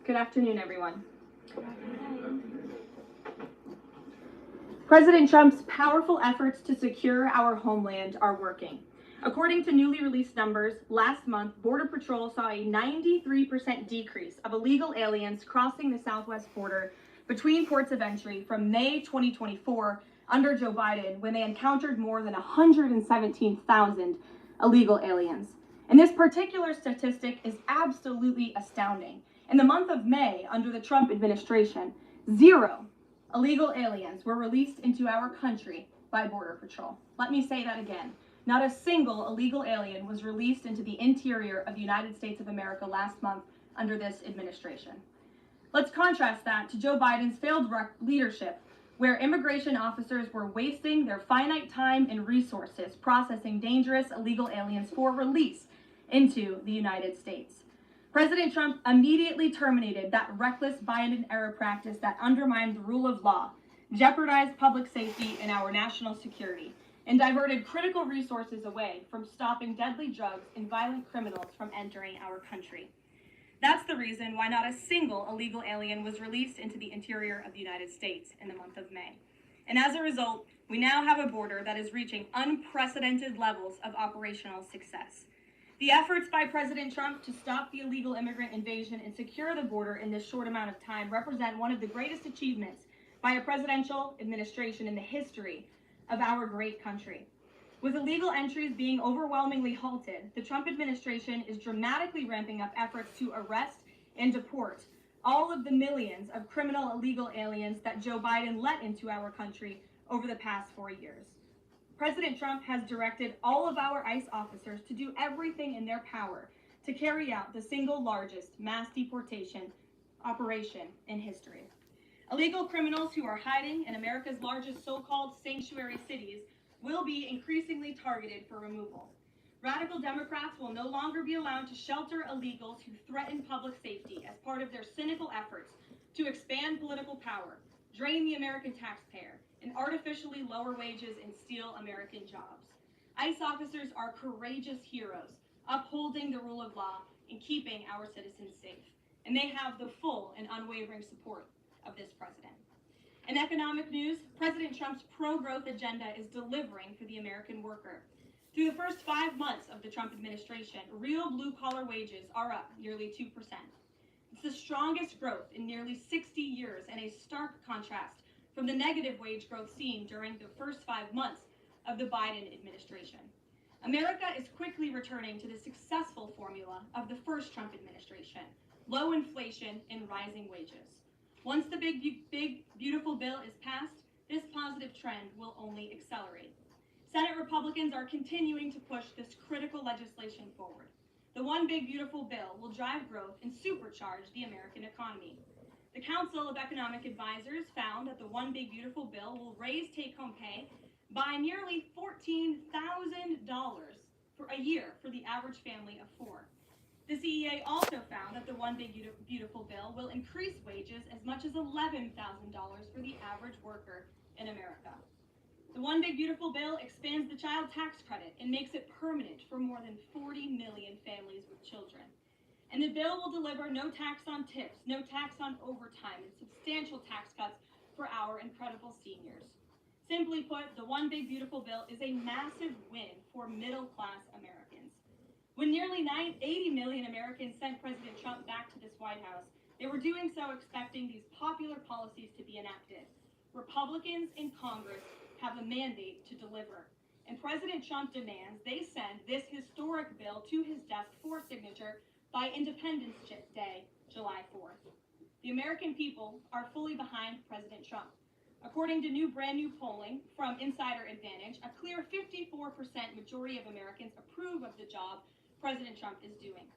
Good afternoon, everyone. President Trump's powerful efforts to secure our homeland are working. According to newly released numbers, last month, Border Patrol saw a 93% decrease of illegal aliens crossing the southwest border between ports of entry from May 2024 under Joe Biden, when they encountered more than 117,000 illegal aliens. And this particular statistic is absolutely astounding. In the month of May, under the Trump administration, 0 illegal aliens were released into our country by Border Patrol. Let me say that again. Not a single illegal alien was released into the interior of the United States of America last month under this administration. Let's contrast that to Joe Biden's failed leadership, where immigration officers were wasting their finite time and resources processing dangerous illegal aliens for release into the United States. President Trump immediately terminated that reckless Biden-era practice that undermined the rule of law, jeopardized public safety and our national security, and diverted critical resources away from stopping deadly drugs and violent criminals from entering our country. That's the reason why not a single illegal alien was released into the interior of the United States in the month of May. And as a result, we now have a border that is reaching unprecedented levels of operational success. The efforts by President Trump to stop the illegal immigrant invasion and secure the border in this short amount of time represent one of the greatest achievements by a presidential administration in the history of our great country. With illegal entries being overwhelmingly halted, the Trump administration is dramatically ramping up efforts to arrest and deport all of the millions of criminal illegal aliens that Joe Biden let into our country over the past 4 years. President Trump has directed all of our ICE officers to do everything in their power to carry out the single largest mass deportation operation in history. Illegal criminals who are hiding in America's largest so-called sanctuary cities will be increasingly targeted for removal. Radical Democrats will no longer be allowed to shelter illegals who threaten public safety as part of their cynical efforts to expand political power, drain the American taxpayer, and artificially lower wages and steal American jobs. ICE officers are courageous heroes, upholding the rule of law and keeping our citizens safe. And they have the full and unwavering support of this president. In economic news, President Trump's pro-growth agenda is delivering for the American worker. Through the first 5 months of the Trump administration, real blue-collar wages are up nearly 2%. It's the strongest growth in nearly 60 years and a stark contrast from the negative wage growth seen during the first 5 months of the Biden administration. America is quickly returning to the successful formula of the first Trump administration: low inflation and rising wages. Once the big beautiful bill is passed, this positive trend will only accelerate. Senate Republicans are continuing to push this critical legislation forward. The One Big Beautiful Bill will drive growth and supercharge the American economy. The Council of Economic Advisors found that the One Big Beautiful Bill will raise take-home pay by nearly $14,000 for a year for the average family of 4. The CEA also found that the One Big Beautiful Bill will increase wages as much as $11,000 for the average worker in America. The One Big Beautiful Bill expands the child tax credit and makes it permanent for more than 40 million families with children. And the bill will deliver no tax on tips, no tax on overtime, and substantial tax cuts for our incredible seniors. Simply put, the One Big Beautiful Bill is a massive win for middle-class Americans. When nearly 80 million Americans sent President Trump back to this White House, they were doing so expecting these popular policies to be enacted. Republicans in Congress have a mandate to deliver, and President Trump demands they send this historic bill to his desk for signature by Independence Day, July 4th. The American people are fully behind President Trump. According to brand new polling from Insider Advantage, a clear 54% majority of Americans approve of the job President Trump is doing.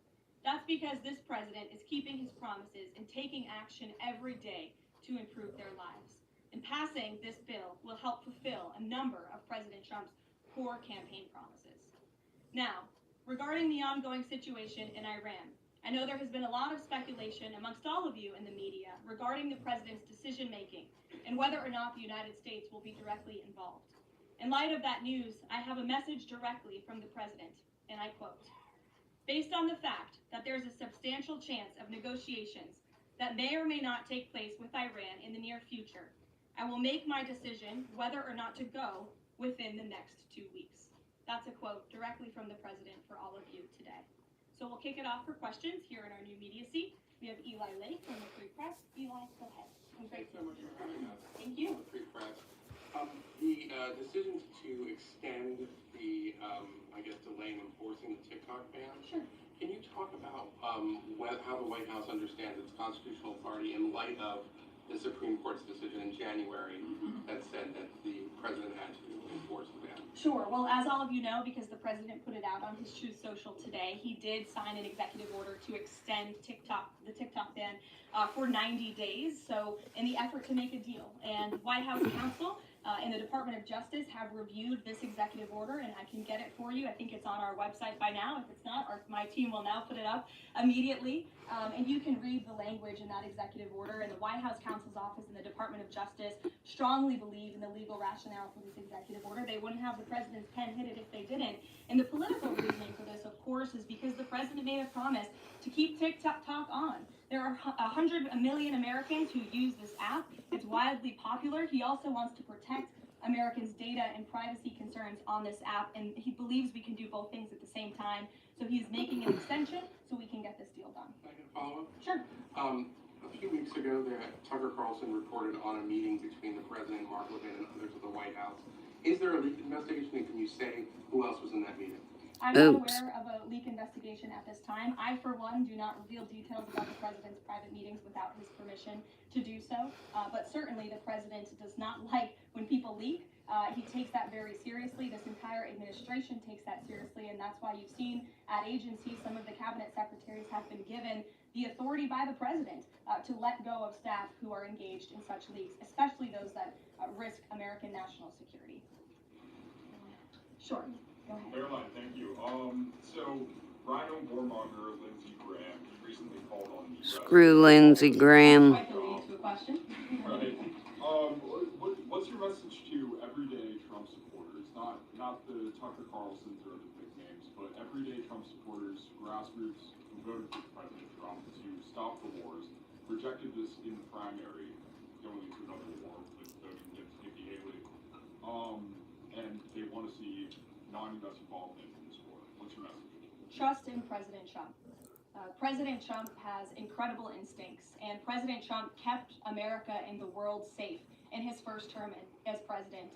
That's because this president is keeping his promises and taking action every day to improve their lives. And passing this bill will help fulfill a number of President Trump's core campaign promises. Now, regarding the ongoing situation in Iran, I know there has been a lot of speculation amongst all of you in the media regarding the president's decision-making and whether or not the United States will be directly involved. In light of that news, I have a message directly from the president, and I quote, "Based on the fact that there's a substantial chance of negotiations that may or may not take place with Iran in the near future. I will make my decision whether or not to go within the next 2 weeks. That's a quote directly from the president for all of you today. So we'll kick it off for questions here in our new media seat. We have Eli Lake from the Free Press. Eli, go ahead. Thanks so much for having us. Thank you. The Free Press. The decision to extend the, delay in enforcing the TikTok ban. Sure. Can you talk about how the White House understands its constitutional authority in light of the Supreme Court's decision in January that said that the president had to enforce the ban? Sure. Well, as all of you know, because the president put it out on his Truth Social today, he did sign an executive order to extend the TikTok ban for 90 days. So in the effort to make a deal, and White House counsel and the Department of Justice have reviewed this executive order, and I can get it for you. I think it's on our website by now. If it's not, my team will now put it up immediately. And you can read the language in that executive order. And the White House counsel's office and the Department of Justice strongly believe in the legal rationale for this executive order. They wouldn't have the president's pen hit it if they didn't. And the political reasoning for this, of course, is because the president made a promise to keep TikTok on. There are 100 million Americans who use this app. It's wildly popular. He also wants to protect Americans' data and privacy concerns on this app, and he believes we can do both things at the same time. So he's making an extension so we can get this deal done. Can I get a follow-up? Sure. A few weeks ago, Tucker Carlson reported on a meeting between the president, Mark Levin, and others at the White House. Is there a leak investigation, and can you say who else was in that meeting? I'm not aware of a leak investigation at this time. I, for one, do not reveal details about the president's private meetings without his permission to do so. But certainly the president does not like when people leak. He takes that very seriously. This entire administration takes that seriously, and that's why you've seen at agencies some of the cabinet secretaries have been given the authority by the president to let go of staff who are engaged in such leaks, especially those that risk American national security. Sure. Go ahead. Caroline, thank you. So Rhino warmonger Lindsey Graham recently called on the Screw Lindsey Graham. Quite the lead to a question. Right. What's your message to everyday Trump supporters? Not the Tucker Carlsons or the big names, but everyday Trump supporters, grassroots who voted for President Trump to stop the wars, rejected this in the primary, going into another war with Nikki Haley, and they want to see non-U.S. involvement in this war. What's your message? Trust in President Trump. President Trump has incredible instincts, and President Trump kept America and the world safe in his first term as president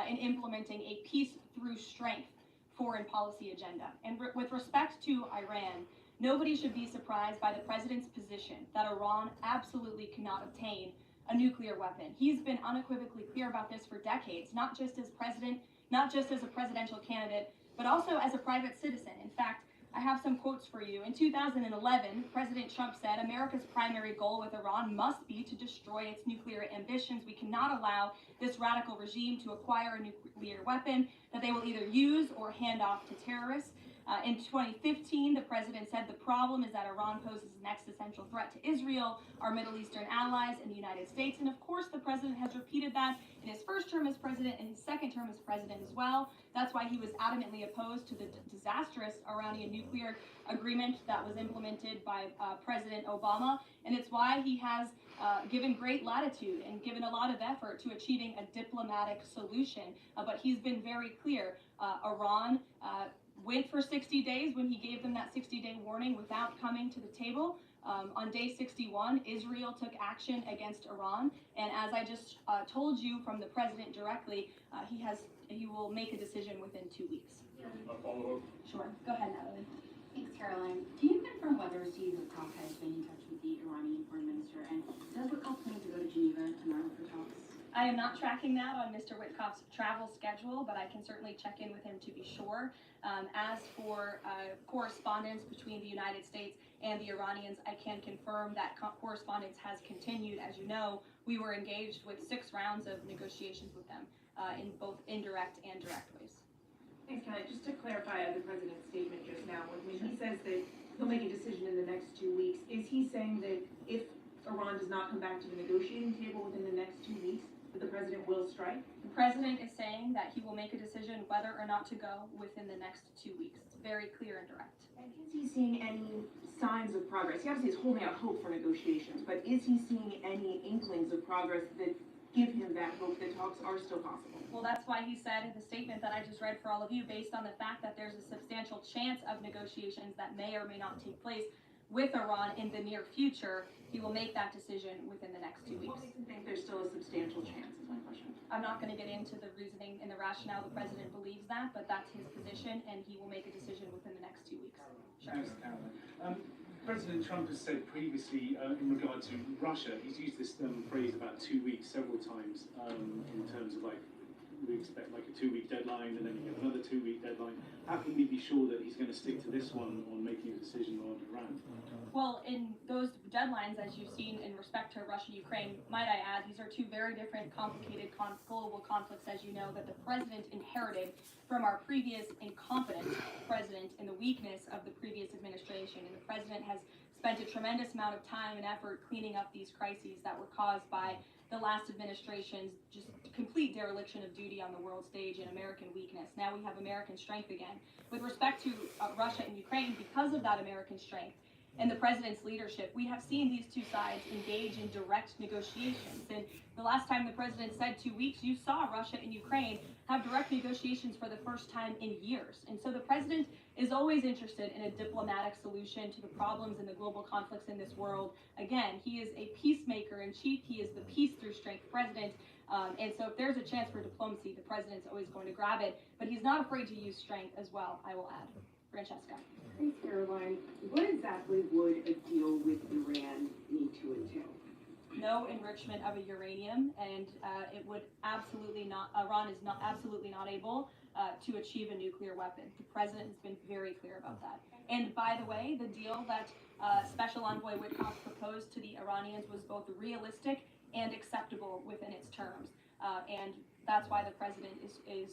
in implementing a peace through strength foreign policy agenda. And with respect to Iran, nobody should be surprised by the president's position that Iran absolutely cannot obtain a nuclear weapon. He's been unequivocally clear about this for decades, not just as president, not just as a presidential candidate, but also as a private citizen. In fact, I have some quotes for you. In 2011, President Trump said, America's primary goal with Iran must be to destroy its nuclear ambitions. We cannot allow this radical regime to acquire a nuclear weapon that they will either use or hand off to terrorists. In 2015, the president said the problem is that Iran poses an existential threat to Israel, our Middle Eastern allies, and the United States. And of course, the president has repeated that in his first term as president and his second term as president as well. That's why he was adamantly opposed to the disastrous Iranian nuclear agreement that was implemented by President Obama. And it's why he has given great latitude and given a lot of effort to achieving a diplomatic solution. But he's been very clear. Iran went for 60 days when he gave them that 60-day warning without coming to the table. On day 61, Israel took action against Iran, and as I just told you from the president directly, he will make a decision within 2 weeks. A follow-up? Sure. Go ahead, Natalie. Thanks, Caroline. Can you confirm whether Steve Witkoff has been in touch with the Iranian foreign minister, and does Witkoff plan to go to Geneva tomorrow for talks? I am not tracking that on Mr. Witkoff's travel schedule, but I can certainly check in with him to be sure. As for correspondence between the United States and the Iranians, I can confirm that correspondence has continued. As you know, we were engaged with 6 rounds of negotiations with them in both indirect and direct ways. Thanks, Kelly. Just to clarify the president's statement just now, when he says that he'll make a decision in the next 2 weeks, is he saying that if Iran does not come back to the negotiating table within the next 2 weeks, that the president will strike? The president is saying that he will make a decision whether or not to go within the next 2 weeks. It's very clear and direct. And is he seeing any signs of progress? He obviously is holding out hope for negotiations, but is he seeing any inklings of progress that give him that hope that talks are still possible? Well, that's why he said in the statement that I just read for all of you, based on the fact that there's a substantial chance of negotiations that may or may not take place with Iran in the near future, he will make that decision within the next 2 weeks. What makes him think there's still a substantial chance is my question. I'm not going to get into the reasoning and the rationale the president believes that, but that's his position, and he will make a decision within the next 2 weeks. Sure. Thanks, Caroline. President Trump has said previously in regard to Russia, he's used this phrase about 2 weeks several times in terms of like, we expect like a 2-week deadline and then you get another 2-week deadline. How can we be sure that he's going to stick to this one on making a decision on Iran? Well, in those deadlines, as you've seen in respect to Russia and Ukraine, might I add, these are two very different, complicated global conflicts, as you know, that the president inherited from our previous incompetent president and the weakness of the previous administration. And the president has spent a tremendous amount of time and effort cleaning up these crises that were caused by the last administration's just complete dereliction of duty on the world stage and American weakness. Now we have American strength again. With respect to Russia and Ukraine, because of that American strength and the president's leadership, we have seen these two sides engage in direct negotiations. And the last time the president said 2 weeks, you saw Russia and Ukraine have direct negotiations for the first time in years. And so the president is always interested in a diplomatic solution to the problems and the global conflicts in this world. Again, he is a peacemaker in chief. He is the peace through strength president. And so if there's a chance for diplomacy, the president's always going to grab it. But he's not afraid to use strength as well, I will add. Francesca. Thanks, Caroline. What exactly would a deal with Iran need to entail? No enrichment of a uranium, and it would absolutely not, Iran is not absolutely not able to achieve a nuclear weapon. The president has been very clear about that. And by the way, the deal that Special Envoy Witkoff proposed to the Iranians was both realistic and acceptable within its terms. And that's why the president is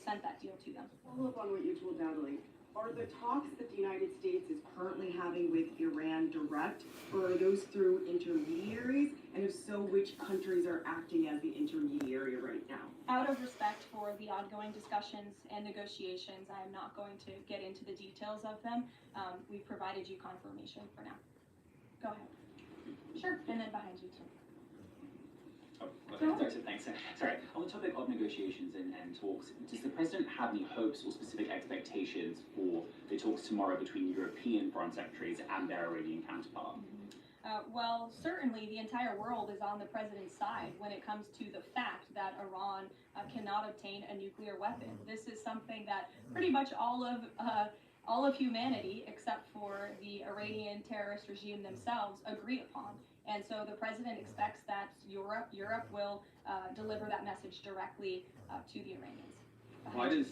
sent that deal to them. Follow up on what you told Natalie. Are the talks that the United States is currently having with Iran direct, or are those through intermediaries? And if so, which countries are acting as the intermediary right now? Out of respect for the ongoing discussions and negotiations, I am not going to get into the details of them. We've provided you confirmation for now. Go ahead. Sure, and then behind you too. Thanks. Sorry, on the topic of negotiations and talks, does the president have any hopes or specific expectations for the talks tomorrow between European foreign secretaries and their Iranian counterpart? Well, certainly the entire world is on the president's side when it comes to the fact that Iran cannot obtain a nuclear weapon. This is something that pretty much all of humanity, except for the Iranian terrorist regime themselves, agree upon. And so the president expects that Europe will deliver that message directly to the Iranians. Why does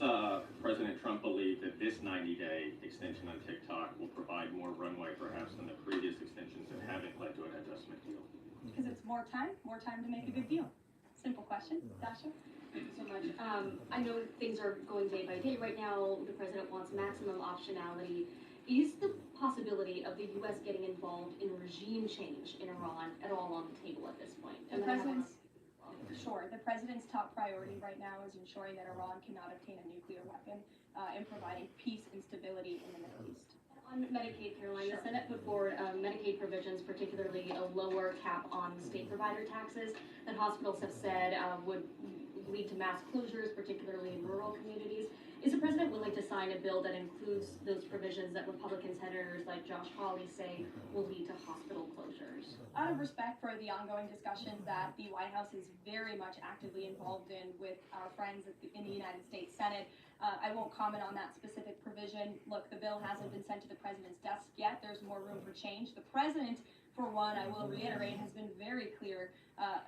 President Trump believe that this 90-day extension on TikTok will provide more runway perhaps than the previous extensions that haven't led to an adjustment deal? Because it's more time to make a good deal. Simple question. Dasha? Thank you so much. I know things are going day by day right now. The president wants maximum optionality. Is the possibility of the U.S. getting involved in regime change in Iran at all on the table at this point? The president's top priority right now is ensuring that Iran cannot obtain a nuclear weapon and providing peace and stability in the Middle East. On Medicaid, Caroline, Sure. the Senate put forward Medicaid provisions, particularly a lower cap on state provider taxes that hospitals have said would lead to mass closures, particularly in rural communities. Is the president willing to sign a bill that includes those provisions that Republican senators like Josh Hawley say will lead to hospital closures? Out of respect for the ongoing discussions that the White House is very much actively involved in with our friends in the United States Senate, I won't comment on that specific provision. Look, the bill hasn't been sent to the president's desk yet. There's more room for change. The president, for one, I will reiterate, has been very clear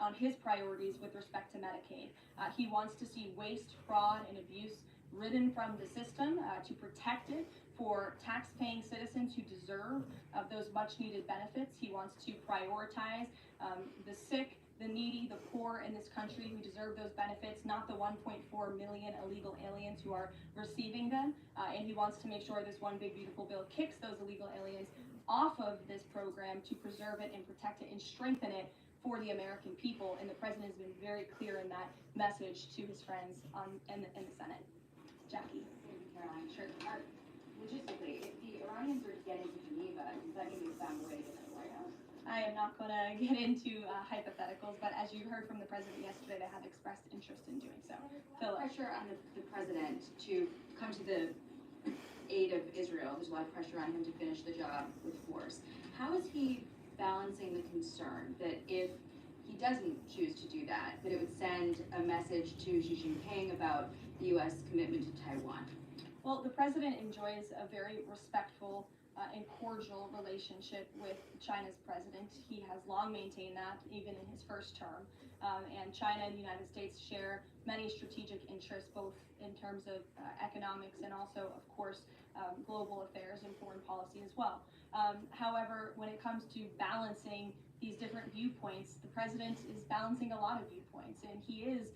on his priorities with respect to Medicaid. He wants to see waste, fraud, and abuse ridden from the system to protect it for tax-paying citizens who deserve those much-needed benefits. He wants to prioritize the sick, the needy, the poor in this country who deserve those benefits, not the 1.4 million illegal aliens who are receiving them. And he wants to make sure this one big beautiful bill kicks those illegal aliens off of this program to preserve it and protect it and strengthen it for the American people, and the president has been very clear in that message to his friends in the Senate. Jackie. Thank you, Caroline. Sure. Logistically, if the Iranians are to get into Geneva, does that mean they found a way to get to the White House? I am not going to get into hypotheticals, but as you heard from the president yesterday, they have expressed interest in doing so. Philip. Pressure on the president to come to the aid of Israel. There's a lot of pressure on him to finish the job with force. How is he balancing the concern that if he doesn't choose to do that, that it would send a message to Xi Jinping about the U.S. commitment to Taiwan? Well, the president enjoys a very respectful and cordial relationship with China's president. He has long maintained that, even in his first term. And China and the United States share many strategic interests, both in terms of economics and also, of course, global affairs and foreign policy as well. However, when it comes to balancing these different viewpoints, the president is balancing a lot of viewpoints, and he is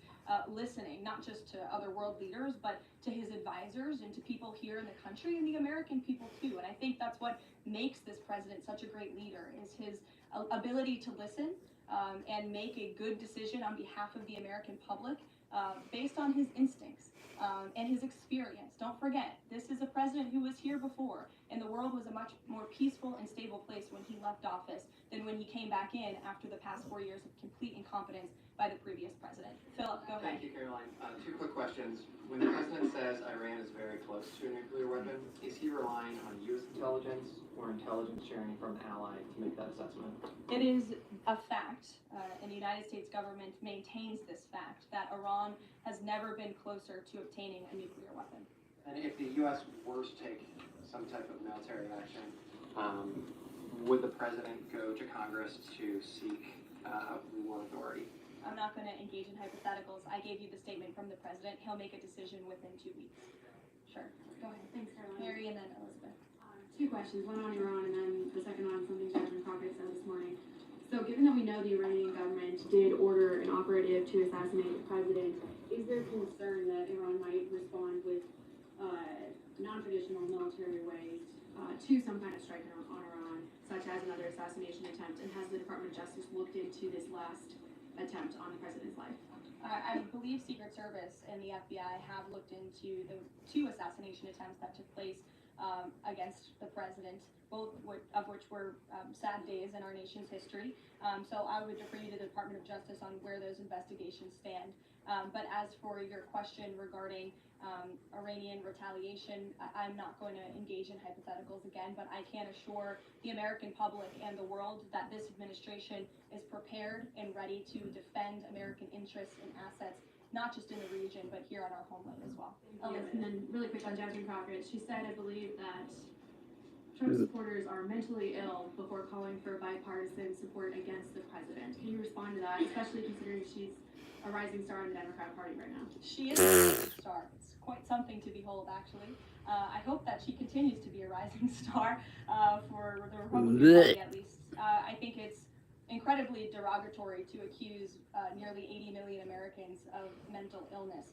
listening not just to other world leaders, but to his advisors and to people here in the country and the American people too. And I think that's what makes this president such a great leader, is his ability to listen and make a good decision on behalf of the American public based on his instincts and his experience. Don't forget, this is a president who was here before, and the world was a much more peaceful and stable place when he left office than when he came back in after the past 4 years of complete incompetence by the previous president. Philip, go ahead. Thank you, Caroline. Two quick questions. When the president says Iran is very close to a nuclear weapon, is he relying on U.S. intelligence or intelligence sharing from an ally to make that assessment? It is a fact, and the United States government maintains this fact, that Iran has never been closer to obtaining a nuclear weapon. And if the U.S. were to take some type of military action, would the president go to Congress to seek war authority? I'm not going to engage in hypotheticals. I gave you the statement from the president. He'll make a decision within 2 weeks. Sure. Go ahead. Thanks, Caroline. Mary and then Elizabeth. Two questions, one on Iran and then the second on something Jasmine Crockett said this morning. So given that we know the Iranian government did order an operative to assassinate the president, is there concern that Iran might respond with non-traditional military ways to some kind of strike on Iran, such as another assassination attempt? And has the Department of Justice looked into this last attempt on the president's life? I believe Secret Service and the FBI have looked into the 2 assassination attempts that took place against the president, both of which were sad days in our nation's history. So I would defer you to the Department of Justice on where those investigations stand. But as for your question regarding Iranian retaliation, I'm not going to engage in hypotheticals again, but I can assure the American public and the world that this administration is prepared and ready to defend American interests and assets, not just in the region, but here on our homeland as well. And then really quick on Jasmine Crockett, she said, I believe, that Trump supporters are mentally ill before calling for bipartisan support against the president. Can you respond to that, especially considering she's a rising star in the Democrat Party right now? She is a rising star. It's quite something to behold, actually. I hope that she continues to be a rising star for the Republican Party, at least. I think it's incredibly derogatory to accuse nearly 80 million Americans of mental illness.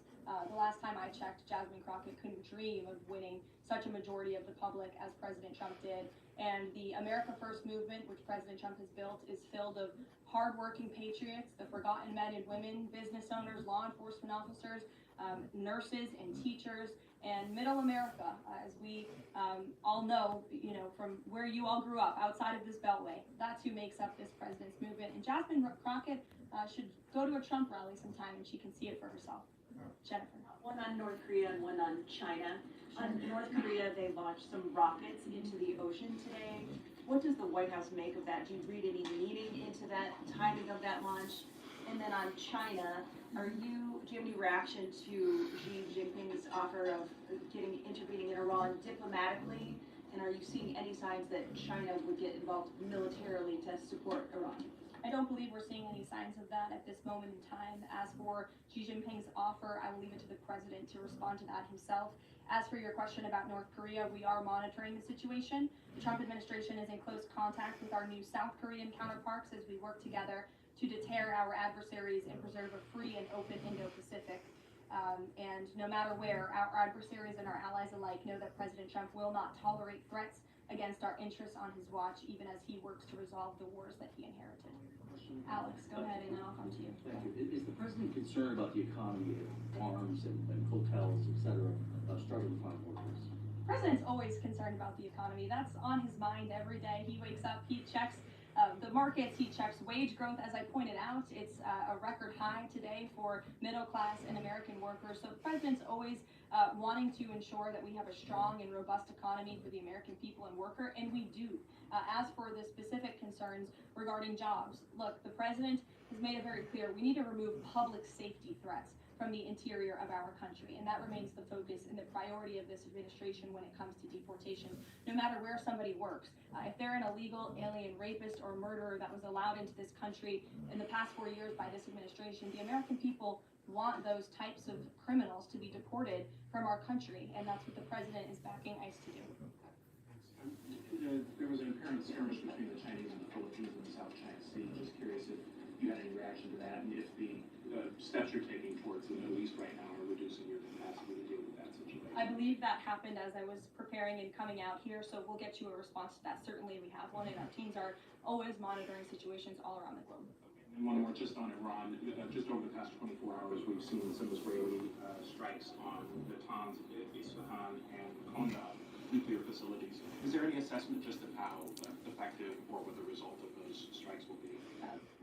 The last time I checked, Jasmine Crockett couldn't dream of winning such a majority of the public as President Trump did. And the America First movement, which President Trump has built, is filled of hardworking patriots, the forgotten men and women, business owners, law enforcement officers, nurses and teachers, and middle America, as we all know, from where you all grew up, outside of this beltway. That's who makes up this president's movement. And Jasmine Crockett should go to a Trump rally sometime and she can see it for herself. Jennifer. One on North Korea and one on China. On North Korea, they launched some rockets into the ocean today. What does the White House make of that? Do you read any meaning into that timing of that launch? And then on China, do you have any reaction to Xi Jinping's offer of intervening in Iran diplomatically? And are you seeing any signs that China would get involved militarily to support Iran? I don't believe we're seeing any signs of that at this moment in time. As for Xi Jinping's offer, I will leave it to the president to respond to that himself. As for your question about North Korea, we are monitoring the situation. The Trump administration is in close contact with our new South Korean counterparts as we work together to deter our adversaries and preserve a free and open Indo-Pacific. And no matter where, our adversaries and our allies alike know that President Trump will not tolerate threats against our interests on his watch, even as he works to resolve the wars that he inherited. question? Alex, go ahead and then I'll come to you. Thank you. Is the president concerned about the economy of farms and hotels, et cetera, struggling to find workers? The president's always concerned about the economy. That's on his mind every day. He wakes up, he checks the markets, he checks wage growth. As I pointed out, it's a record high today for middle class and American workers. So the president's always wanting to ensure that we have a strong and robust economy for the American people and worker, and we do. As for the specific concerns regarding jobs, look, the president has made it very clear we need to remove public safety threats from the interior of our country, and that remains the focus and the priority of this administration when it comes to deportation, no matter where somebody works. If they're an illegal alien rapist or murderer that was allowed into this country in the past 4 years by this administration, the American people want those types of criminals to be deported from our country, and that's what the president is backing ICE to do. There was an apparent skirmish between the Chinese and the Philippines in the South China Sea. Just curious if you had any reaction to that, and if the steps you're taking towards the Middle East right now are reducing your capacity to deal with that situation. I believe that happened as I was preparing and coming out here, so we'll get you a response to that. Certainly we have one, and our teams are always monitoring situations all around the globe. And one more just on Iran. Just over the past 24 hours, we've seen some Israeli strikes on Natanz, Isfahan, and Kondar nuclear facilities. Is there any assessment just of how effective or what the result of those strikes will be?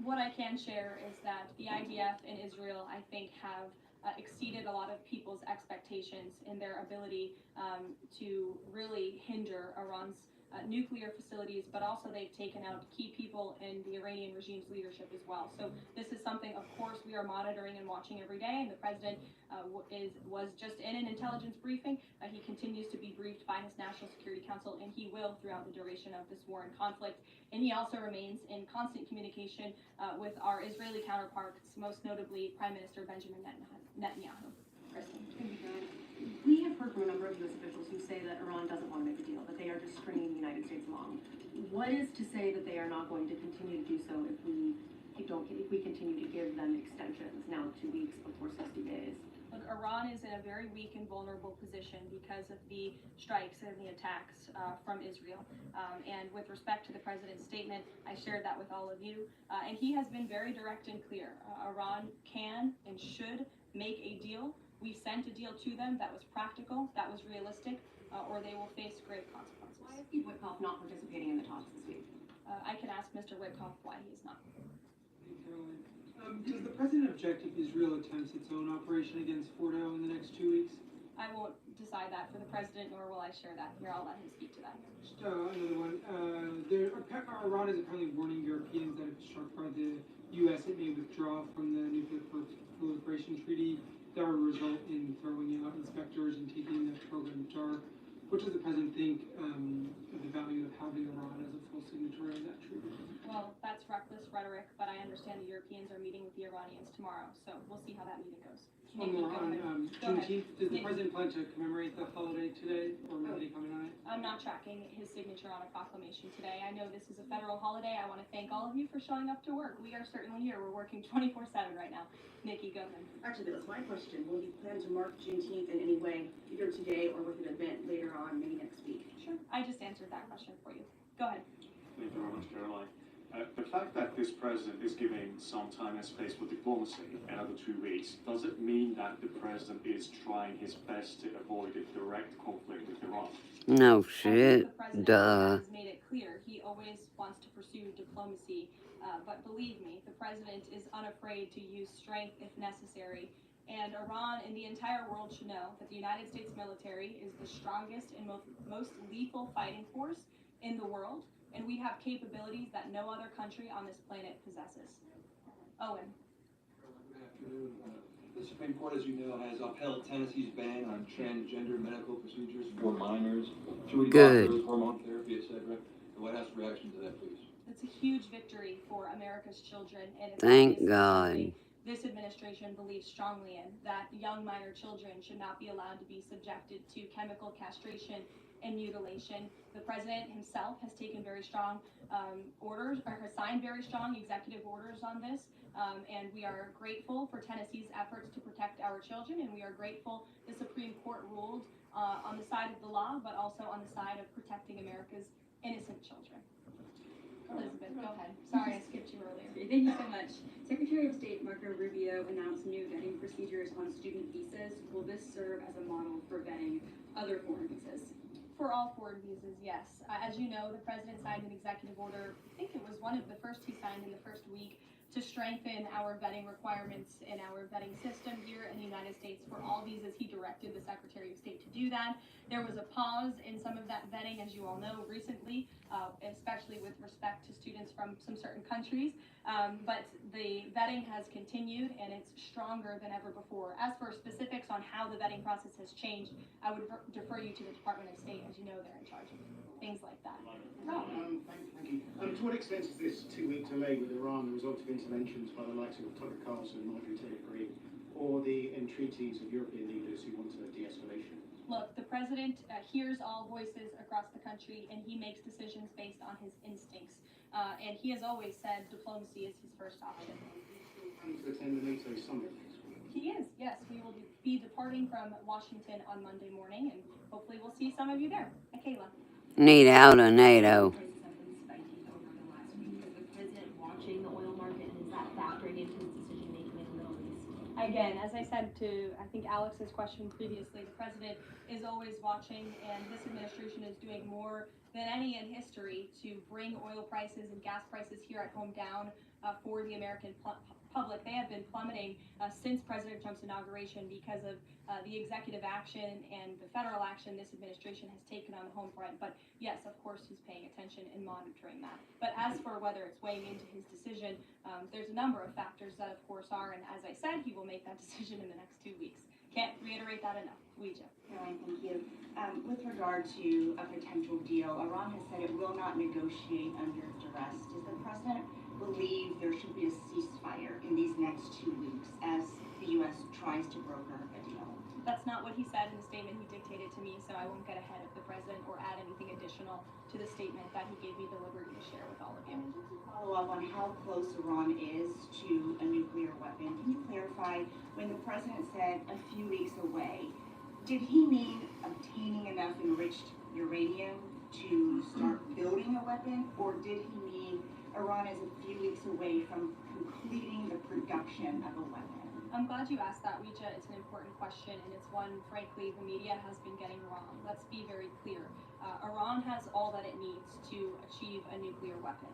What I can share is that the IDF and Israel, I think, have exceeded a lot of people's expectations in their ability to really hinder Iran's nuclear facilities, but also they've taken out key people in the Iranian regime's leadership as well. So this is something, of course, we are monitoring and watching every day, and the president was just in an intelligence briefing. He continues to be briefed by his National Security Council, and he will throughout the duration of this war and conflict. And he also remains in constant communication with our Israeli counterparts, most notably Prime Minister Benjamin Netanyahu. Kristen. We have heard from a number of U.S. officials who say that Iran doesn't want to make a deal, that they are just stringing the United States along. What is to say that they are not going to continue to do so if we continue to give them extensions, now 2 weeks before 60 days? Look, Iran is in a very weak and vulnerable position because of the strikes and the attacks from Israel. And with respect to the president's statement, I shared that with all of you. And he has been very direct and clear. Iran can and should make a deal. We sent a deal to them that was practical, that was realistic, or they will face grave consequences. Why is Steve Witkoff not participating in the talks this week? I can ask Mr. Witkoff why he is not. Does the president object if Israel attempts its own operation against Fordow in the next 2 weeks? I won't decide that for the president, nor will I share that here. I'll let him speak to that. Just another one. Iran is apparently warning Europeans that if struck by the U.S., it may withdraw from the nuclear proliferation treaty. That would result in throwing out inspectors and taking the program dark. What does the president think of the value of having Iran as a full signatory of that treaty? Well, that's reckless rhetoric, but I understand the Europeans are meeting with the Iranians tomorrow, so we'll see how that meeting goes. One more on Juneteenth. Does the president plan to commemorate the holiday today, or will he comment on it? I'm not tracking his signature on a proclamation today. I know this is a federal holiday. I want to thank all of you for showing up to work. We are certainly here. We're working 24/7 right now. Nikki, go ahead. Actually, that's my question. Will you plan to mark Juneteenth in any way, either today or with an event later on, maybe next week? Sure. I just answered that question for you. Go ahead. Thank you very much, Caroline. The fact that this president is giving some time and space for diplomacy, another 2 weeks, does it mean that the president is trying his best to avoid a direct conflict with Iran? No shit. The president Duh. has made it clear he always wants to pursue diplomacy, but believe me, the president is unafraid to use strength if necessary. And Iran and the entire world should know that the United States military is the strongest and most lethal fighting force in the world. And we have capabilities that no other country on this planet possesses. Owen. Good afternoon. The Supreme Court, as you know, has upheld Tennessee's ban on transgender medical procedures for minors. Good. Hormone therapy, etc. The White House reaction to that, please. It's a huge victory for America's children. And it's Thank obviously God. something this administration believes strongly in, that young minor children should not be allowed to be subjected to chemical castration and mutilation. The president himself has taken very strong orders, or has signed very strong executive orders on this, and we are grateful for Tennessee's efforts to protect our children, and we are grateful the Supreme Court ruled on the side of the law, but also on the side of protecting America's innocent children. Elizabeth, go ahead. Sorry, I skipped you earlier. earlier. Thank you so much. Secretary of State Marco Rubio announced new vetting procedures on student visas. Will this serve as a model for vetting other foreign visas? For all foreign visas, yes. As you know, the president signed an executive order, I think it was one of the first he signed in the first week, to strengthen our vetting requirements and our vetting system here in the United States for all visas. He directed the Secretary of State to do that. There was a pause in some of that vetting, as you all know, recently, especially with respect to students from some certain countries. But the vetting has continued and it's stronger than ever before. As for specifics on how the vetting process has changed, I would defer you to the Department of State. As you know, they're in charge of things like that. Thank you. To what extent is this 2-week delay with Iran the result of interventions by the likes of Tucker Carlson and Marjorie Taylor Greene, or the entreaties of European leaders who want a de-escalation? Look, the president hears all voices across the country and he makes decisions based on his instincts. And he has always said diplomacy is his first option. To attend the NATO summit next week? He is, yes. We will be departing from Washington on Monday morning and hopefully we'll see some of you there. Kayla. Need out of NATO. Watching the oil market, and is that factoring into his decision making in the Middle East? Again, as I said to, I think, Alex's question previously, the president is always watching, and this administration is doing more than any in history to bring oil prices and gas prices here at home down for the American public. They have been plummeting since President Trump's inauguration because of the executive action and the federal action this administration has taken on the home front. But yes, of course, he's paying attention and monitoring that. But as for whether it's weighing into his decision, there's a number of factors that, of course, are. And as I said, he will make that decision in the next 2 weeks. Can't reiterate that enough. Ouija. Caroline, thank you. With regard to a potential deal, Iran has said it will not negotiate under duress. Does the president believe there should be a ceasefire in these next 2 weeks as the U.S. tries to broker a deal? That's not what he said in the statement he dictated to me, so I won't get ahead of the president or add anything additional to the statement that he gave me the liberty to share with all of you. And just to follow up on how close Iran is to a nuclear weapon, can you clarify when the president said a few weeks away, did he mean obtaining enough enriched uranium to start building a weapon, or did he mean Iran is a few weeks away from completing the production of a weapon? I'm glad you asked that, Ouija. It's an important question, and it's one, frankly, the media has been getting wrong. Let's be very clear. Iran has all that it needs to achieve a nuclear weapon.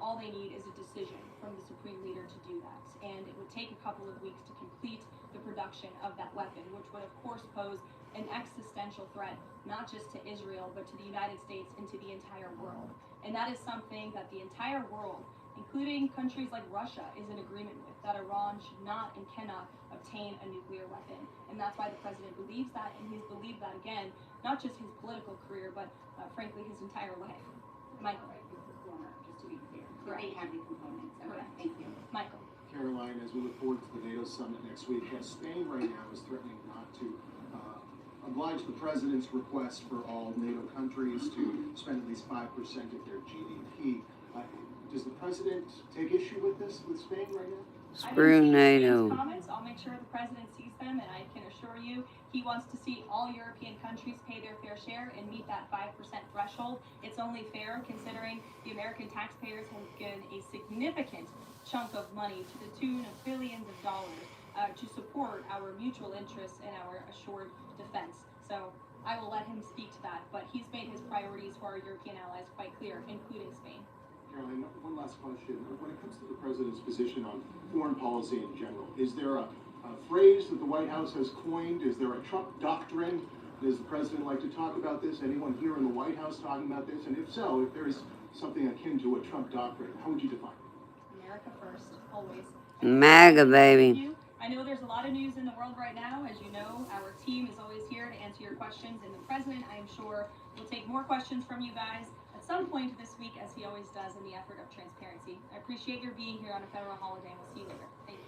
All they need is a decision from the supreme leader to do that, and it would take a couple of weeks to complete the production of that weapon, which would, of course, pose an existential threat, not just to Israel, but to the United States and to the entire world. And that is something that the entire world, including countries like Russia, is in agreement with, that Iran should not and cannot obtain a nuclear weapon. And that's why the president believes that, and he's believed that, again, not just his political career, but frankly, his entire life. Michael. Just to be clear. Correct. They have the components. Okay, Correct. thank you. Michael. Caroline, as we look forward to the NATO summit next week, Spain right now is threatening not to oblige the president's request for all NATO countries to spend at least 5% of their GDP. Does the president take issue with this with Spain right now? Screw NATO. Comments. I'll make sure the president sees them, and I can assure you he wants to see all European countries pay their fair share and meet that 5% threshold. It's only fair considering the American taxpayers have given a significant chunk of money to the tune of billions of dollars to support our mutual interests and our assured defense. So I will let him speak to that, but he's made his priorities for our European allies quite clear, including Spain. Caroline, one last question. When it comes to the president's position on foreign policy in general, is there a phrase that the White House has coined? Is there a Trump doctrine? Does the president like to talk about this? Anyone here in the White House talking about this? And if so, if there is something akin to a Trump doctrine, how would you define it? America first, always. MAGA, baby. I know there's a lot of news in the world right now. As you know, our team is always here to answer your questions, and the president, I am sure, will take more questions from you guys at some point this week, as he always does in the effort of transparency. I appreciate your being here on a federal holiday, and we'll see you later. Thank you.